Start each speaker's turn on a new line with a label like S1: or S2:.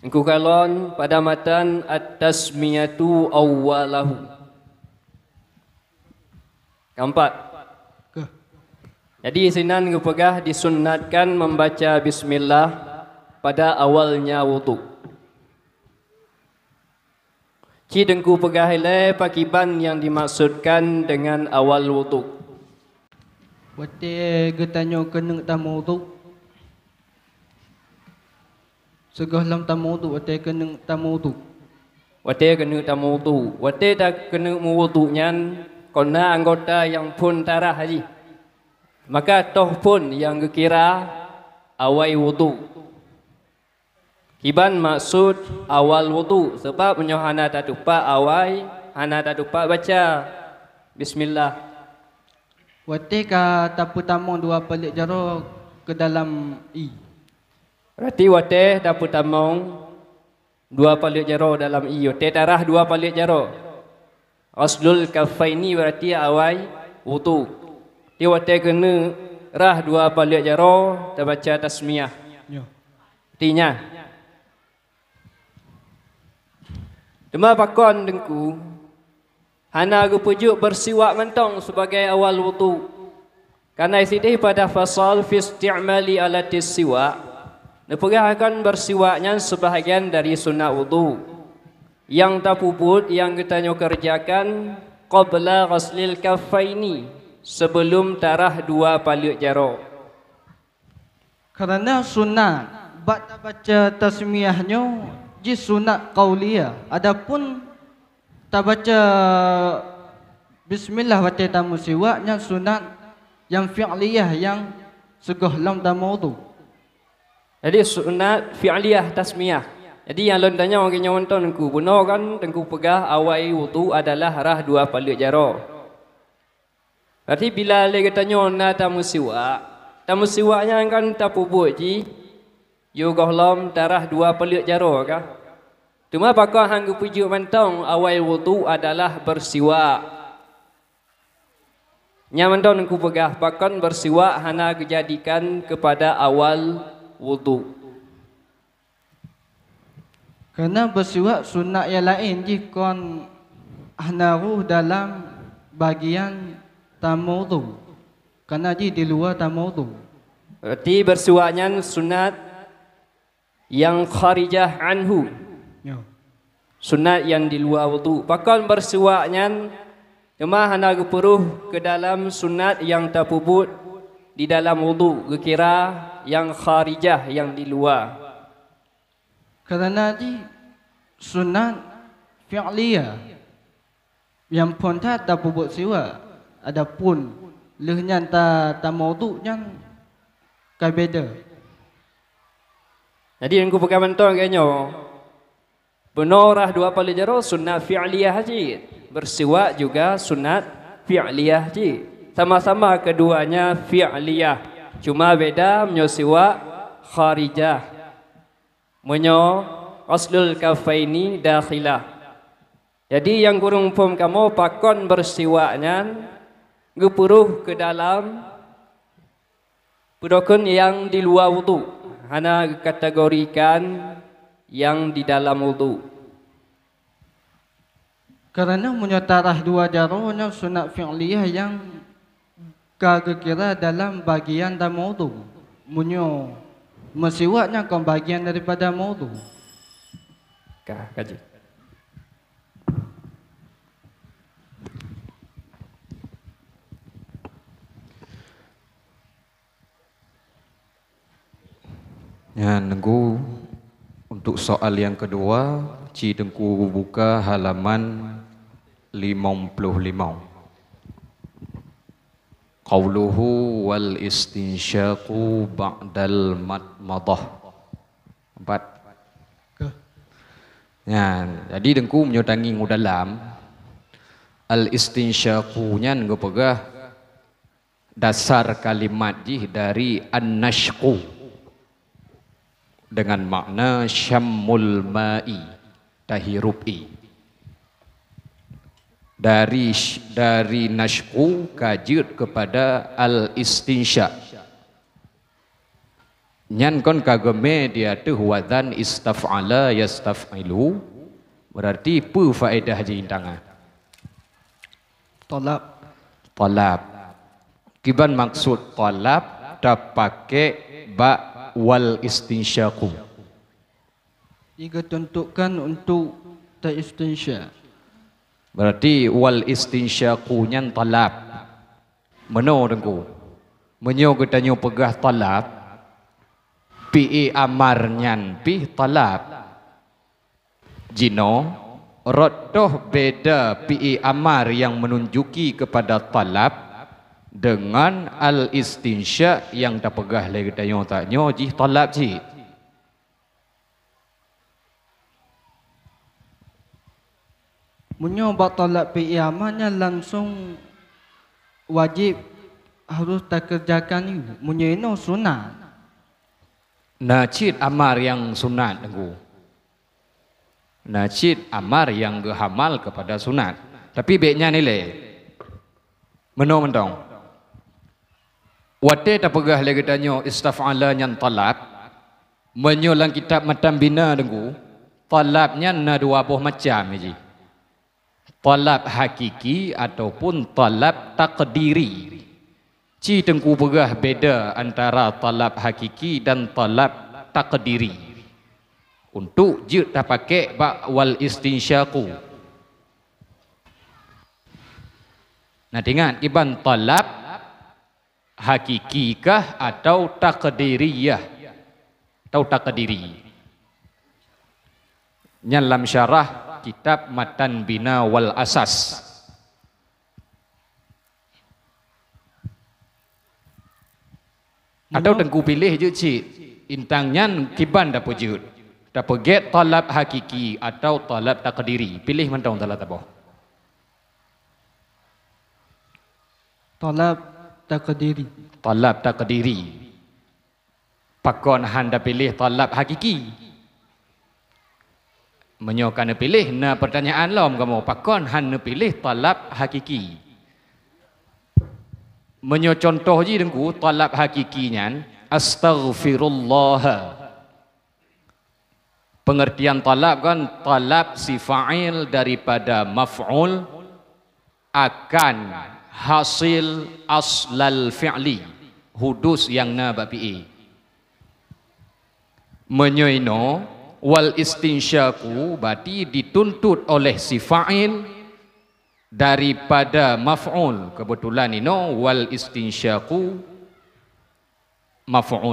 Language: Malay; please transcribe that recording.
S1: Engku kalon pada matan at-tasmiyatu awwalahu. Keempat. Jadi sinan engku pegah disunnatkan membaca bismillah pada awalnya wudu. Ci dengku pegah ile pakiban yang dimaksudkan dengan awal wudu.
S2: Wate getanyo keneng tamu wudu. Segah lam tamu wudu wate keneng tamu wudu.
S1: Wate kena tamu wudu. Wate tak kena wudu nyan kena anggota yang pun tarah haji. Maka toh pun yang kira awal wudu. Kiban maksud awal wudu sebab menyo hana tak lupa awal, hana tak lupa baca bismillah.
S2: Wate ka tapu tamu dua pelik jaro ke dalam i.
S1: Berarti wate dapat tamong dua palit jaro dalam i. Wate tarah dua palit jaro. Aslul kafaini berarti awal wudu. Dia wate kena rah dua palit jaro terbaca tasmiyah. Artinya Dema pakon dengku hana aku pujuk bersiwak mentong sebagai awal wudu. Karena isidih pada fasal fi isti'mali alatis siwak. Neperahkan bersiwaknya sebahagian dari sunnah wudu. Yang tak puput yang kita kerjakan qabla ghaslil kaffaini, sebelum tarah dua palut jaro.
S2: Karena sunat baca tasmiyahnya ji sunat qauliyah. Adapun tak baca bismillah baca tamu siwaknya sunat yang fi'liyah yang segah lam tamu wudu.
S1: Jadi sunat fi'liyah tasmiyah. Jadi yang lon tanya orang yang nonton aku benar kan tengku pegah awal wudu adalah rah dua palut jaro. Berarti bila le tanya na tamu siwaknya kan tak puput ji yo gohlom tarah dua palut jaro kah? Cuma pakah hang pujuk mentong awal wudu adalah bersiwak. Nya mentong aku pegah pakon bersiwak hana kejadikan kepada awal wudu.
S2: Kerana bersiwak sunat yang lain jikon hanaruh dalam bagian tamu wudu. Kerana di luar tamu wudu.
S1: Berarti bersiwaknya sunat yang kharijah anhu. Sunat yang di luar wudu. Pakon bersiwaknya cuma hana keperuh ke dalam sunat yang terpubut di dalam wudu, kira yang kharijah yang di luar.
S2: Kerana di sunat fi'liyah yang pun tak puput siwak. Adapun lehnya tak maudu yang beda.
S1: Jadi yang ku pakai mentong kayaknya benorah dua palit jaro sunat fi'liyah haji. Bersiwak juga sunat fi'liyah haji. Sama-sama keduanya fi'liyah. Cuma beda menyo siwak kharijah. Menyo aslul kafaini dakhilah. Jadi yang kurung pun kamu pakon bersiwaknya gepuruh ke dalam pudokun yang di luar wudu. Hana kategorikan yang di dalam wudu.
S2: Kerana menyetarah dua jaronya sunat fi'liyah yang kira dalam bagian tamu wudu. Munyo mesiwaknya kau bagian daripada wudu.
S1: Kaji.
S3: Ya, nunggu untuk soal yang kedua, Ci Dengku buka halaman 55. Qauluhu wal istinsyaqu ba'dal madmadah. 4. Ya, jadi Dengku menyotangi dalam al istinsyaqunya nggo pegah dasar kalimat jih dari an-nashqu dengan makna syammul ma'i tahirupi. Dari nashku kajut kepada al istinsya. Nyan kon kageme dia tu wadzan istaf'ala yastaf'ilu. Berarti apa faedah je intangan?
S2: Talab.
S3: Talab. Kiban maksud talab dah pakai ba wal istinsyaku.
S2: Jika tentukan untuk teristinsya.
S3: Berarti wal istinsyaku nyan talab. Meno dengku. Menyo kita nyo pegah talab. Pi amar nyan pi talab. Jino rodoh beda pi amar yang menunjuki kepada talab dengan al istinsya yang dah pegah lagi tanya taknya ji talab ji.
S2: Munyo bak talab pi amarnya langsung wajib harus tak kerjakan itu. Munyo ino sunat.
S3: Najid amar yang sunat dengku. Najid amar yang gehamal kepada sunat. Tapi baiknya nilai. Mentong. Wate tak pegah lagi tanya istaf'ala nyan talab. Menyolang kitab Matan Bina dengku. Talabnya na dua buah macam je. Talab hakiki ataupun talab takdiri. Ci dengku pegah beda antara talab hakiki dan talab takdiri. Untuk je tak pakai ba wal istinsyaku. Nah ingat iban talab hakikikah atau takdiriyah atau takdiri. Nyalam syarah kitab Matan Bina wal Asas. Atau tengku pilih je cik. Intangnya kiban dah pujud. Tak peget talab hakiki atau talab takdiri. Pilih mentong talab apa?
S2: Talab takdiri.
S3: Talab takdiri. Pakon handa pilih talab hakiki. Menyokan pilih na pertanyaan lom kamu. Pakon handa pilih talab hakiki. Menyo contoh je dengku talab hakikinya astaghfirullah. Pengertian talab kan talab si fa'il daripada maf'ul akan hasil aslal fi'li hudus yang na bapi'i. Menyoino wal istinsyaku berarti dituntut oleh si fa'il daripada maf'ul. Kebetulan ini wal istinsyaku maf'ul.